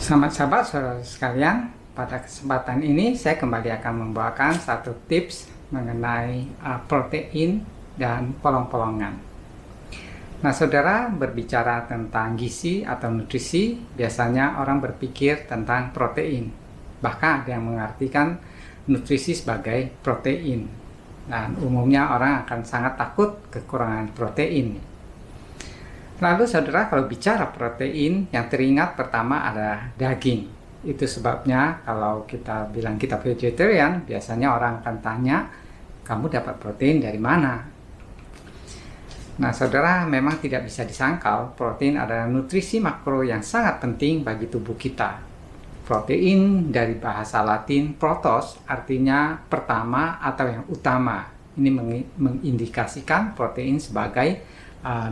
Selamat sahabat sekalian, pada kesempatan ini saya kembali akan membawakan satu tips mengenai protein dan polong-polongan. Nah, saudara, berbicara tentang gizi atau nutrisi, biasanya orang berpikir tentang protein. Bahkan ada yang mengartikan nutrisi sebagai protein. Dan umumnya orang akan sangat takut kekurangan protein. Lalu saudara, kalau bicara protein, yang teringat pertama adalah daging. Itu sebabnya kalau kita bilang kita vegetarian, biasanya orang akan tanya, kamu dapat protein dari mana? Nah saudara, memang tidak bisa disangkal, protein adalah nutrisi makro yang sangat penting bagi tubuh kita. Protein dari bahasa Latin protos artinya pertama atau yang utama. Ini mengindikasikan protein sebagai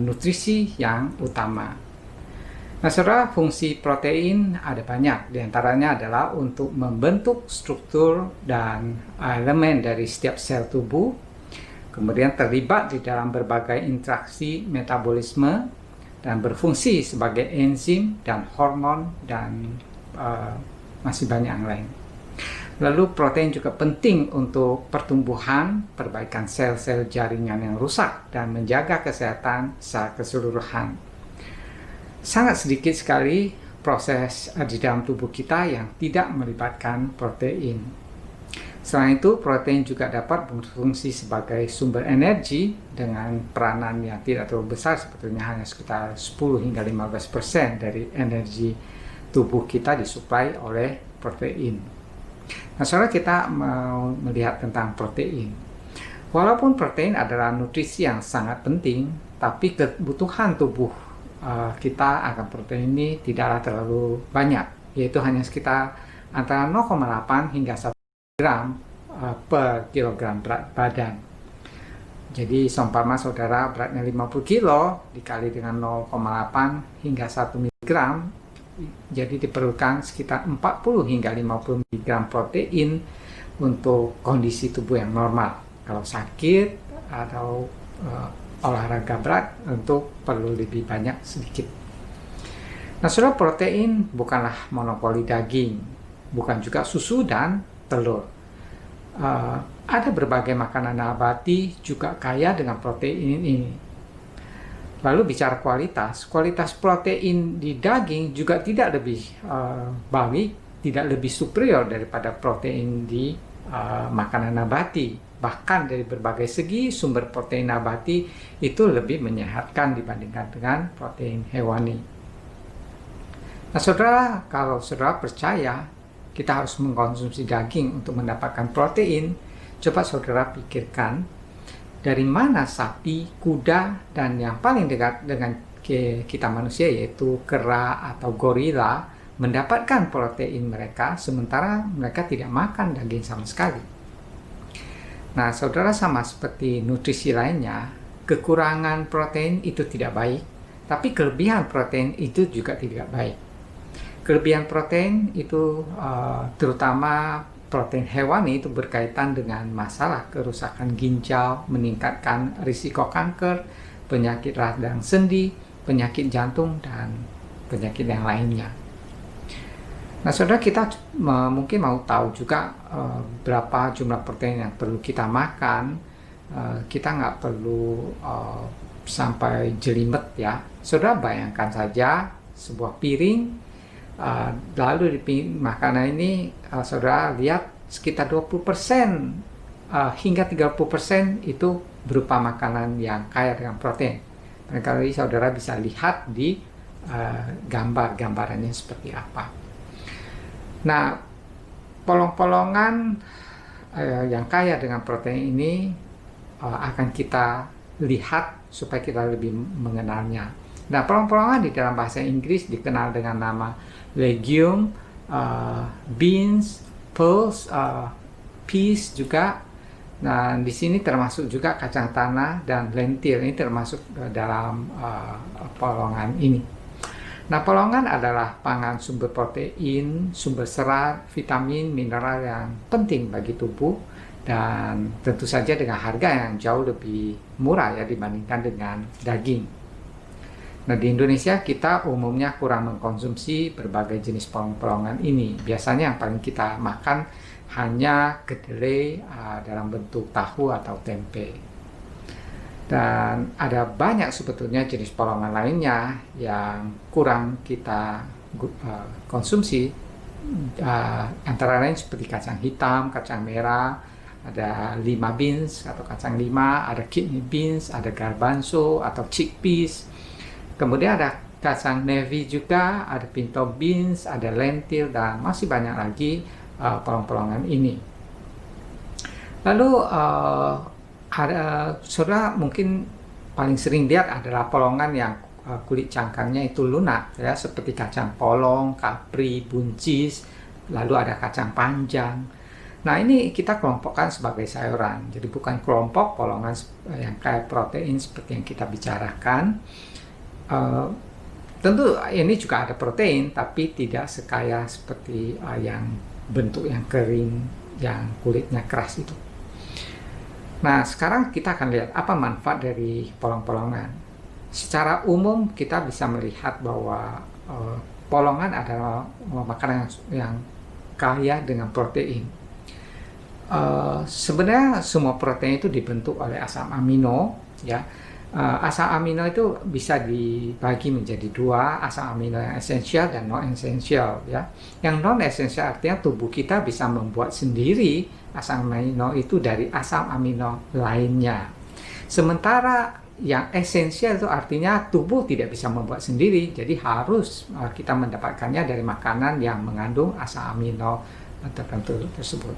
nutrisi yang utama. Nah, saudara, fungsi protein ada banyak. Di antaranya adalah untuk membentuk struktur dan elemen dari setiap sel tubuh, kemudian terlibat di dalam berbagai interaksi metabolisme, dan berfungsi sebagai enzim dan hormon, dan masih banyak yang lain. Lalu protein juga penting untuk pertumbuhan, perbaikan sel-sel jaringan yang rusak, dan menjaga kesehatan secara keseluruhan. Sangat sedikit sekali proses di dalam tubuh kita yang tidak melibatkan protein. Selain itu, protein juga dapat berfungsi sebagai sumber energi dengan peranan yang tidak terlalu besar, sebetulnya hanya sekitar 10 hingga 15% dari energi tubuh kita disuplai oleh protein. Nah, saudara, kita mau melihat tentang protein. Walaupun protein adalah nutrisi yang sangat penting, tapi kebutuhan tubuh kita akan protein ini tidaklah terlalu banyak, yaitu hanya sekitar antara 0,8 hingga 1 gram per kilogram berat badan. Jadi, seumpama saudara beratnya 50 kilo dikali dengan 0,8 hingga 1 miligram, jadi diperlukan sekitar 40 hingga 50 mg protein untuk kondisi tubuh yang normal. Kalau sakit atau olahraga berat, tentu perlu lebih banyak sedikit. Nah, saudara, protein bukanlah monopoli daging, bukan juga susu dan telur. Ada berbagai makanan nabati juga kaya dengan protein ini. Lalu bicara kualitas protein di daging juga tidak lebih baik, tidak lebih superior daripada protein di makanan nabati. Bahkan dari berbagai segi, sumber protein nabati itu lebih menyehatkan dibandingkan dengan protein hewani. Nah, saudara, kalau saudara percaya kita harus mengkonsumsi daging untuk mendapatkan protein, coba saudara pikirkan, dari mana sapi, kuda, dan yang paling dekat dengan kita manusia yaitu kera atau gorila mendapatkan protein mereka, sementara mereka tidak makan daging sama sekali. Nah, saudara, sama seperti nutrisi lainnya, kekurangan protein itu tidak baik, tapi kelebihan protein itu juga tidak baik. Kelebihan protein itu terutama protein hewani itu berkaitan dengan masalah kerusakan ginjal, meningkatkan risiko kanker, penyakit radang sendi, penyakit jantung, dan penyakit yang lainnya. Nah, saudara, kita mungkin mau tahu juga berapa jumlah protein yang perlu kita makan. Kita nggak perlu sampai jelimet ya. Saudara, bayangkan saja sebuah piring, lalu di makanan ini saudara lihat sekitar 20% hingga 30% itu berupa makanan yang kaya dengan protein. Barangkali saudara bisa lihat di gambarannya seperti apa. Nah, polong-polongan yang kaya dengan protein ini akan kita lihat supaya kita lebih mengenalnya. Nah, polong-polongan di dalam bahasa Inggris dikenal dengan nama legume, beans, pulse, peas juga. Nah, di sini termasuk juga kacang tanah dan lentil, ini termasuk dalam polongan ini. Nah, polongan adalah pangan sumber protein, sumber serat, vitamin, mineral yang penting bagi tubuh, dan tentu saja dengan harga yang jauh lebih murah ya dibandingkan dengan daging. Nah, di Indonesia kita umumnya kurang mengkonsumsi berbagai jenis polong-polongan ini. Biasanya yang paling kita makan hanya kedelai dalam bentuk tahu atau tempe. Dan ada banyak sebetulnya jenis polongan lainnya yang kurang kita konsumsi, antara lain seperti kacang hitam, kacang merah, ada lima beans atau kacang lima, ada kidney beans, ada garbanzo atau chickpeas. Kemudian ada kacang navy juga, ada pinto beans, ada lentil, dan masih banyak lagi polong-polongan ini. Lalu saudara mungkin paling sering lihat adalah polongan yang kulit cangkangnya itu lunak, ya, seperti kacang polong, kapri, buncis, lalu ada kacang panjang. Nah, ini kita kelompokkan sebagai sayuran, jadi bukan kelompok polongan yang kaya protein seperti yang kita bicarakan. Tentu ini juga ada protein, tapi tidak sekaya seperti yang bentuk yang kering, yang kulitnya keras itu. Nah, sekarang kita akan lihat apa manfaat dari polong-polongan. Secara umum kita bisa melihat bahwa polongan adalah makanan yang kaya dengan protein. Sebenarnya semua protein itu dibentuk oleh asam amino, ya. Asam amino itu bisa dibagi menjadi dua, asam amino yang esensial dan non esensial, ya. Yang non esensial artinya tubuh kita bisa membuat sendiri asam amino itu dari asam amino lainnya. Sementara yang esensial itu artinya tubuh tidak bisa membuat sendiri, jadi harus kita mendapatkannya dari makanan yang mengandung asam amino tertentu tersebut.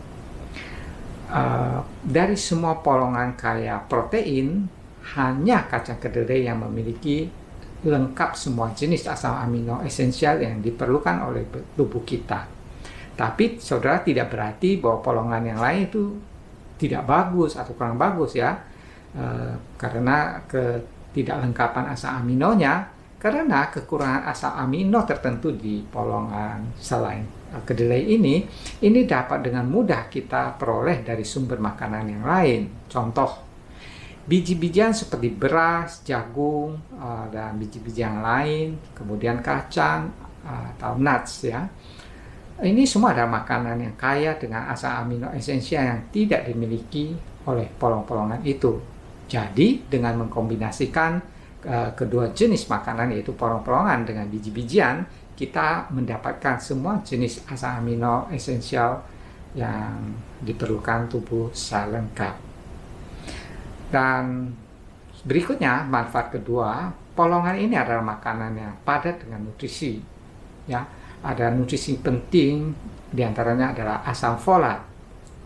Dari semua polongan kaya protein, hanya kacang kedelai yang memiliki lengkap semua jenis asam amino esensial yang diperlukan oleh tubuh kita. Tapi saudara, tidak berarti bahwa polongan yang lain itu tidak bagus atau kurang bagus, ya, karena ketidaklengkapan asam aminonya, karena kekurangan asam amino tertentu di polongan selain kedelai ini dapat dengan mudah kita peroleh dari sumber makanan yang lain. Contoh, biji-bijian seperti beras, jagung, dan biji-bijian lain, kemudian kacang atau nuts, ya. Ini semua adalah makanan yang kaya dengan asam amino esensial yang tidak dimiliki oleh polong-polongan itu. Jadi, dengan mengkombinasikan kedua jenis makanan, yaitu polong-polongan dengan biji-bijian, kita mendapatkan semua jenis asam amino esensial yang diperlukan tubuh secara lengkap. Dan berikutnya, manfaat kedua, polongan ini adalah makanan yang padat dengan nutrisi, ya. Ada nutrisi penting, diantaranya adalah asam folat.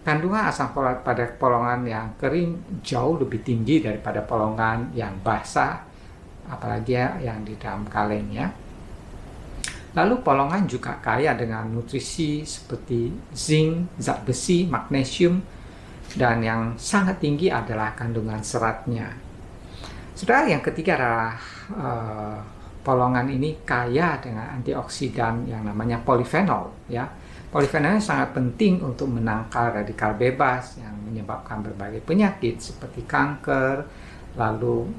Kandungan asam folat pada polongan yang kering jauh lebih tinggi daripada polongan yang basah, apalagi yang di dalam kaleng, ya. Lalu polongan juga kaya dengan nutrisi seperti zinc, zat besi, magnesium, dan yang sangat tinggi adalah kandungan seratnya. Saudara, yang ketiga adalah polongan ini kaya dengan antioksidan yang namanya polifenol, ya. Polifenol sangat penting untuk menangkal radikal bebas yang menyebabkan berbagai penyakit seperti kanker, lalu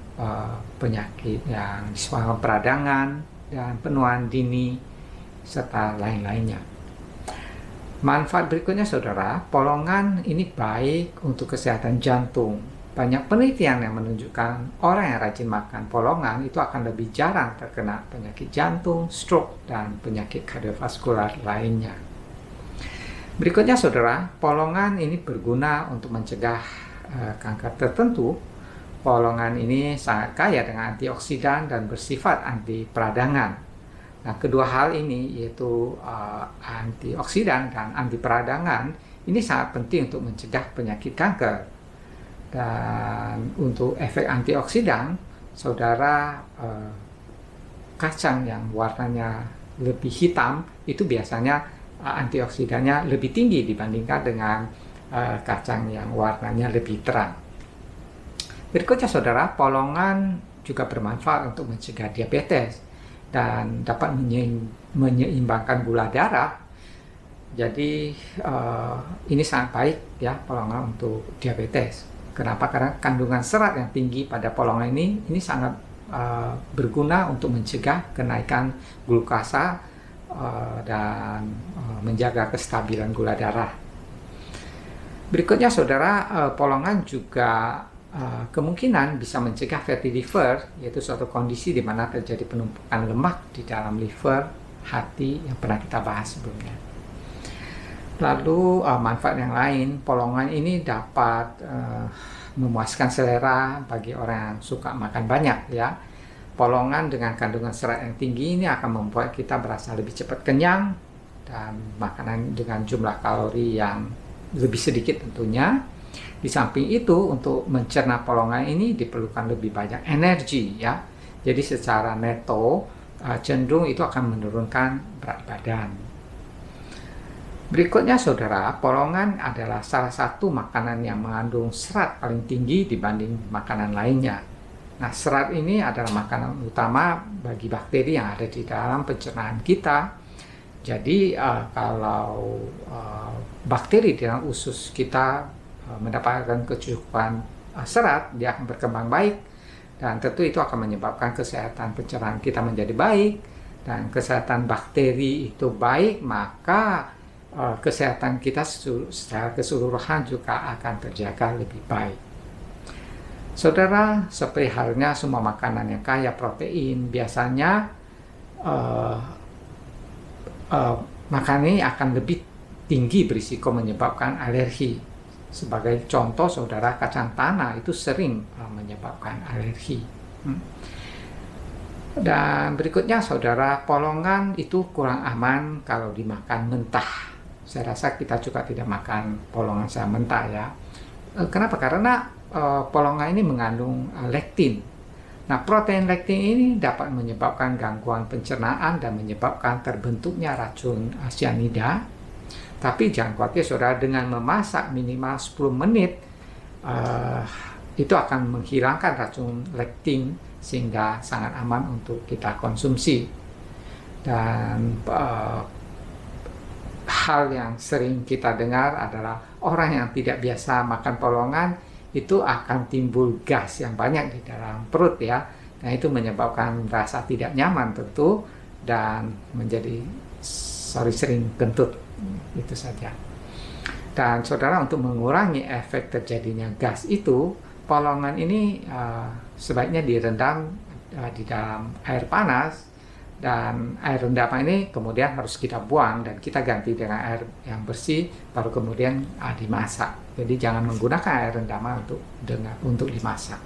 penyakit yang disebabkan peradangan dan penuaan dini, serta lain-lainnya. Manfaat berikutnya, saudara, polongan ini baik untuk kesehatan jantung. Banyak penelitian yang menunjukkan orang yang rajin makan polongan itu akan lebih jarang terkena penyakit jantung, stroke, dan penyakit kardiovaskular lainnya. Berikutnya, saudara, polongan ini berguna untuk mencegah kanker tertentu. Polongan ini sangat kaya dengan antioksidan dan bersifat anti peradangan. Nah, kedua hal ini, yaitu antioksidan dan anti peradangan, ini sangat penting untuk mencegah penyakit kanker. Dan untuk efek antioksidan, saudara, kacang yang warnanya lebih hitam itu biasanya antioksidannya lebih tinggi dibandingkan dengan kacang yang warnanya lebih terang. Berikutnya, saudara, polongan juga bermanfaat untuk mencegah diabetes dan dapat menyeimbangkan gula darah. Jadi ini sangat baik, ya, polongan untuk diabetes. Kenapa? Karena kandungan serat yang tinggi pada polongan ini sangat berguna untuk mencegah kenaikan glukasa dan menjaga kestabilan gula darah. Berikutnya saudara, polongan juga kemungkinan bisa mencegah fatty liver, yaitu suatu kondisi di mana terjadi penumpukan lemak di dalam liver hati yang pernah kita bahas sebelumnya. Lalu manfaat yang lain, polongan ini dapat memuaskan selera bagi orang yang suka makan banyak ya. Polongan dengan kandungan serat yang tinggi ini akan membuat kita berasa lebih cepat kenyang, dan makanan dengan jumlah kalori yang lebih sedikit tentunya. Di samping itu, untuk mencerna polongan ini diperlukan lebih banyak energi ya. Jadi secara neto cenderung itu akan menurunkan berat badan. Berikutnya saudara, polongan adalah salah satu makanan yang mengandung serat paling tinggi dibanding makanan lainnya. Nah, serat ini adalah makanan utama bagi bakteri yang ada di dalam pencernaan kita. Jadi kalau bakteri di dalam usus kita mendapatkan kecukupan serat, dia akan berkembang baik, dan tentu itu akan menyebabkan kesehatan pencernaan kita menjadi baik, dan kesehatan bakteri itu baik, maka kesehatan kita secara keseluruhan juga akan terjaga lebih baik. Saudara, seperti halnya semua makanan yang kaya protein, biasanya makanan ini akan lebih tinggi berisiko menyebabkan alergi. Sebagai contoh, saudara, kacang tanah itu sering menyebabkan alergi. Dan berikutnya, saudara, polongan itu kurang aman kalau dimakan mentah. Saya rasa kita juga tidak makan polongan secara mentah ya. Kenapa? Karena polongan ini mengandung lektin. Nah, protein lektin ini dapat menyebabkan gangguan pencernaan dan menyebabkan terbentuknya racun cyanida. Tapi jangan khawatir saudara, dengan memasak minimal 10 menit itu akan menghilangkan racun lektin sehingga sangat aman untuk kita konsumsi. Dan hal yang sering kita dengar adalah orang yang tidak biasa makan polongan itu akan timbul gas yang banyak di dalam perut ya. Nah, itu menyebabkan rasa tidak nyaman tentu, dan menjadi sering kentut. Itu saja. Dan saudara, untuk mengurangi efek terjadinya gas itu, polongan ini sebaiknya direndam di dalam air panas, dan air rendaman ini kemudian harus kita buang dan kita ganti dengan air yang bersih, baru kemudian dimasak. Jadi jangan menggunakan air rendaman untuk dimasak.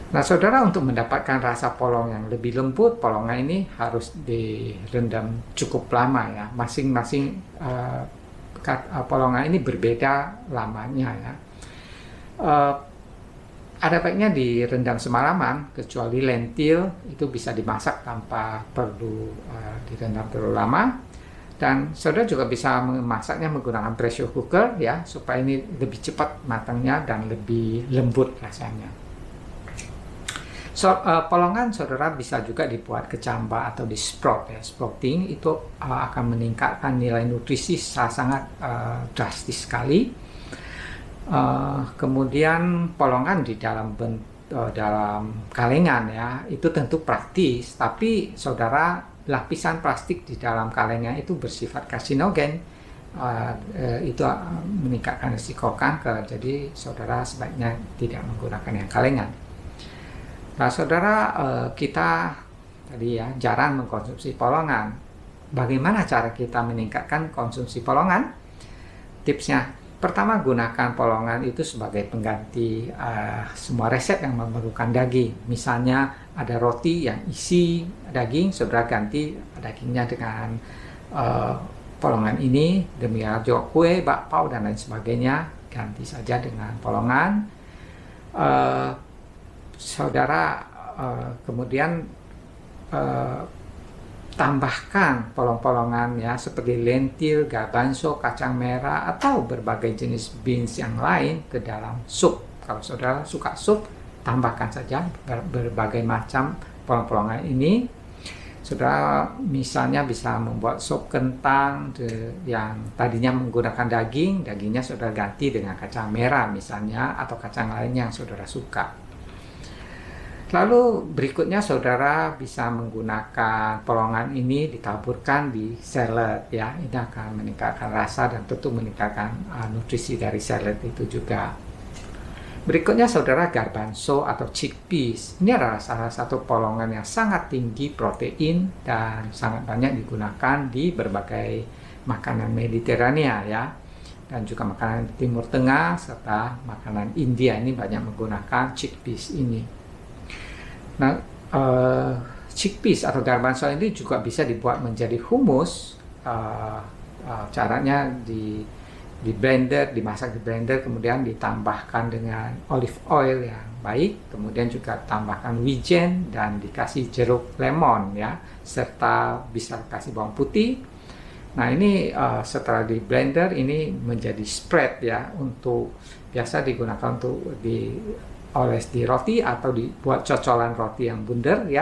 Nah saudara, untuk mendapatkan rasa polong yang lebih lembut, polongan ini harus direndam cukup lama ya. Masing-masing polongan ini berbeda lamanya ya. Ada baiknya direndam semalaman, kecuali lentil itu bisa dimasak tanpa perlu direndam terlalu lama. Dan saudara juga bisa memasaknya menggunakan pressure cooker ya, supaya ini lebih cepat matangnya dan lebih lembut rasanya. Polongan saudara bisa juga dibuat kecambah atau di sprout ya. Sprouting itu akan meningkatkan nilai nutrisi sangat drastis sekali. Kemudian polongan di dalam kalengan ya, itu tentu praktis, tapi saudara, lapisan plastik di dalam kalengan itu bersifat karsinogen, itu meningkatkan risiko kanker. Jadi saudara sebaiknya tidak menggunakan yang kalengan. Nah saudara, kita tadi ya jarang mengkonsumsi polongan. Bagaimana cara kita meningkatkan konsumsi polongan? Tipsnya, pertama, gunakan polongan itu sebagai pengganti semua resep yang memerlukan daging. Misalnya ada roti yang isi daging, saudara ganti dagingnya dengan polongan ini. Demikian juga kue, bakpao, dan lain sebagainya, ganti saja dengan polongan. Saudara kemudian tambahkan polong-polongan ya, seperti lentil, garbanzo, kacang merah, atau berbagai jenis beans yang lain ke dalam sup. Kalau saudara suka sup, tambahkan saja berbagai macam polong-polongan ini. Saudara misalnya bisa membuat sup kentang yang tadinya menggunakan dagingnya saudara ganti dengan kacang merah misalnya, atau kacang lain yang saudara suka. Lalu berikutnya saudara bisa menggunakan polongan ini ditaburkan di salad ya. Ini akan meningkatkan rasa dan tentu meningkatkan nutrisi dari salad itu juga. Berikutnya saudara, garbanzo atau chickpeas. Ini adalah salah satu polongan yang sangat tinggi protein dan sangat banyak digunakan di berbagai makanan Mediterania ya. Dan juga makanan Timur Tengah serta makanan India ini banyak menggunakan chickpeas ini. Nah, chickpeas atau garbanzo ini juga bisa dibuat menjadi hummus. Caranya di blender, dimasak di blender, kemudian ditambahkan dengan olive oil yang baik, kemudian juga tambahkan wijen dan dikasih jeruk lemon ya, serta bisa kasih bawang putih. Nah ini setelah di blender ini menjadi spread ya, untuk biasa digunakan untuk dioles di roti atau dibuat cocolan roti yang bundar ya.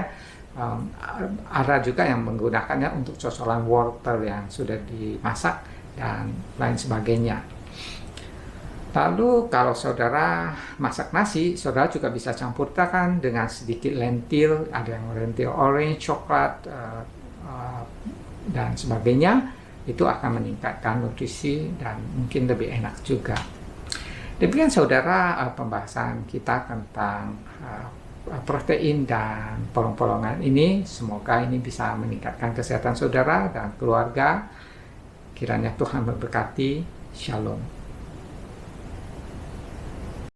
Ada juga yang menggunakannya untuk cocolan wortel yang sudah dimasak dan lain sebagainya. Lalu kalau saudara masak nasi, saudara juga bisa campurkan dengan sedikit lentil, ada yang lentil orange, coklat, dan sebagainya. Itu akan meningkatkan nutrisi dan mungkin lebih enak juga. Demikian saudara pembahasan kita tentang protein dan polong-polongan ini. Semoga ini bisa meningkatkan kesehatan saudara dan keluarga. Kiranya Tuhan memberkati. Shalom.